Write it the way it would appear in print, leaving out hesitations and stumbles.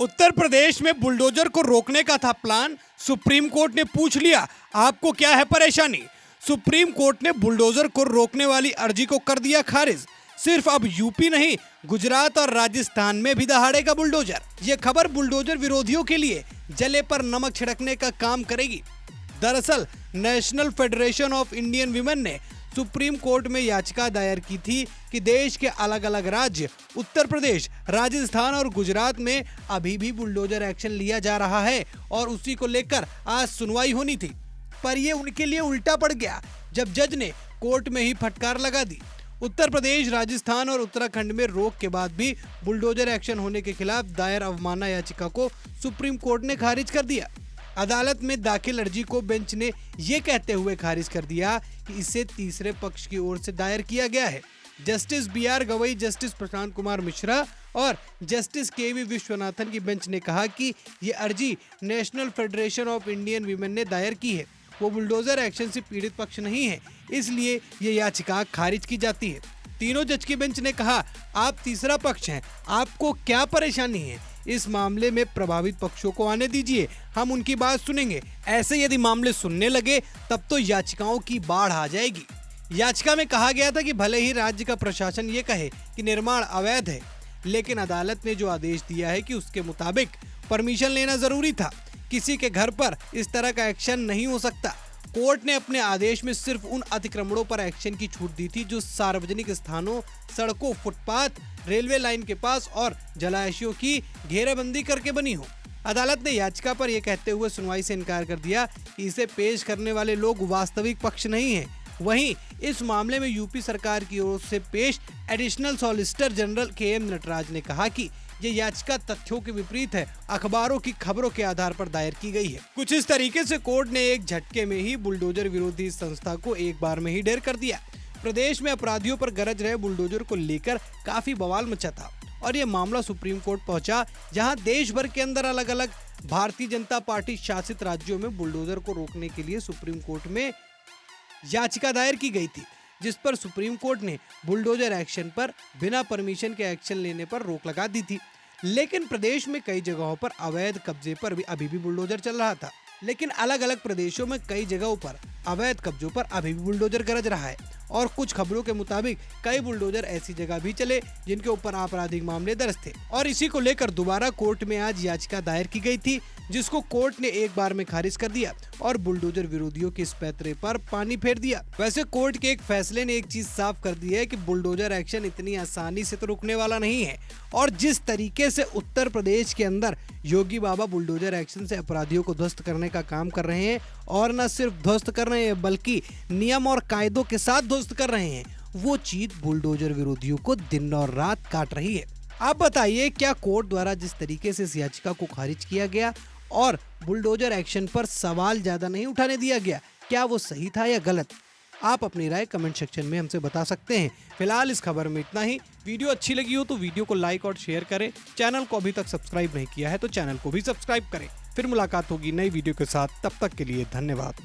उत्तर प्रदेश में बुलडोजर को रोकने का था प्लान। सुप्रीम कोर्ट ने पूछ लिया, आपको क्या है परेशानी। सुप्रीम कोर्ट ने बुलडोजर को रोकने वाली अर्जी को कर दिया खारिज। सिर्फ अब यूपी नहीं, गुजरात और राजस्थान में भी दहाड़ेगा बुलडोजर। ये खबर बुलडोजर विरोधियों के लिए जले पर नमक छिड़कने का काम करेगी। दरअसल national federation of Indian women ने सुप्रीम कोर्ट में याचिका दायर की थी कि देश के अलग अलग राज्य उत्तर प्रदेश, राजस्थान और गुजरात में अभी भी बुलडोजर एक्शन लिया जा रहा है और उसी को लेकर आज सुनवाई होनी थी। पर ये उनके लिए उल्टा पड़ गया जब जज ने कोर्ट में ही फटकार लगा दी। उत्तर प्रदेश, राजस्थान और उत्तराखंड में रोक के बाद भी बुलडोजर एक्शन होने के खिलाफ दायर अवमानना याचिका को सुप्रीम कोर्ट ने खारिज कर दिया। अदालत में दाखिल अर्जी को बेंच ने ये कहते हुए खारिज कर दिया कि इसे तीसरे पक्ष की ओर से दायर किया गया है। Justice B R. Gavai, justice Prashant Kumar Mishra और जस्टिस के.वी. विश्वनाथन की बेंच ने कहा कि ये अर्जी national federation of Indian women ने दायर की है। वो बुलडोजर एक्शन से पीड़ित पक्ष नहीं है, इसलिए ये याचिका खारिज की जाती है। तीनों जज की बेंच ने कहा, आप तीसरा पक्ष हैं, आपको क्या परेशानी है? इस मामले में प्रभावित पक्षों को आने दीजिए, हम उनकी बात सुनेंगे। ऐसे यदि मामले सुनने लगे तब तो याचिकाओं की बाढ़ आ जाएगी। याचिका में कहा गया था कि भले ही राज्य का प्रशासन ये कहे कि निर्माण अवैध है, लेकिन अदालत ने जो आदेश दिया है कि उसके मुताबिक परमिशन लेना जरूरी था। किसी के घर पर इस तरह का एक्शन नहीं हो सकता। कोर्ट ने अपने आदेश में सिर्फ उन अतिक्रमणों पर एक्शन की छूट दी थी जो सार्वजनिक स्थानों, सड़कों, फुटपाथ, रेलवे लाइन के पास और जलाशयों की घेराबंदी करके बनी हो। अदालत ने याचिका पर यह कहते हुए सुनवाई से इनकार कर दिया कि इसे पेश करने वाले लोग वास्तविक पक्ष नहीं हैं। वहीं इस मामले में यूपी सरकार की ओर से पेश additional solicitor general K M. Nataraj ने कहा कि ये याचिका तथ्यों के विपरीत है, अखबारों की खबरों के आधार पर दायर की गई है। कुछ इस तरीके से कोर्ट ने एक झटके में ही बुलडोजर विरोधी संस्था को एक बार में ही ढेर कर दिया। प्रदेश में अपराधियों पर गरज रहे बुलडोजर को लेकर काफी बवाल मचा था और ये मामला सुप्रीम कोर्ट पहुंचा, जहां देश भर के अंदर अलग अलग भारतीय जनता पार्टी शासित राज्यों में बुलडोजर को रोकने के लिए सुप्रीम कोर्ट में याचिका दायर की गई थी, जिस पर सुप्रीम कोर्ट ने बुलडोजर एक्शन पर बिना परमिशन के एक्शन लेने पर रोक लगा दी थी। लेकिन प्रदेश में कई जगहों पर अवैध कब्जे पर भी अभी भी बुलडोजर चल रहा था। लेकिन अलग अलग प्रदेशों में कई जगहों पर अवैध कब्जों पर अभी भी बुलडोजर गरज रहा है और कुछ खबरों के मुताबिक कई बुलडोजर ऐसी जगह भी चले जिनके ऊपर आपराधिक मामले दर्ज थे और इसी को लेकर दोबारा कोर्ट में आज याचिका दायर की गई थी, जिसको कोर्ट ने एक बार में खारिज कर दिया और बुलडोजर विरोधियों के इस पैतरे पर पानी फेर दिया। वैसे कोर्ट के एक फैसले ने एक चीज साफ कर दी है कि बुलडोजर एक्शन इतनी आसानी से तो रुकने वाला नहीं है और जिस तरीके से उत्तर प्रदेश के अंदर योगी बाबा बुलडोजर एक्शन से अपराधियों को ध्वस्त करने का काम कर रहे हैं और न सिर्फ ध्वस्त कर रहे हैं बल्कि नियम और कायदों के साथ ध्वस्त कर रहे हैं, वो चीज बुलडोजर विरोधियों को दिन और रात काट रही है। आप बताइए, क्या कोर्ट द्वारा जिस तरीके से इस याचिका को खारिज किया गया और बुलडोजर एक्शन पर सवाल ज्यादा नहीं उठाने दिया गया, क्या वो सही था या गलत? आप अपनी राय कमेंट सेक्शन में हमसे बता सकते हैं। फिलहाल इस खबर में इतना ही। वीडियो अच्छी लगी हो तो वीडियो को लाइक और शेयर करें। चैनल को अभी तक सब्सक्राइब नहीं किया है तो चैनल को भी सब्सक्राइब करें। फिर मुलाकात होगी नई वीडियो के साथ, तब तक के लिए धन्यवाद।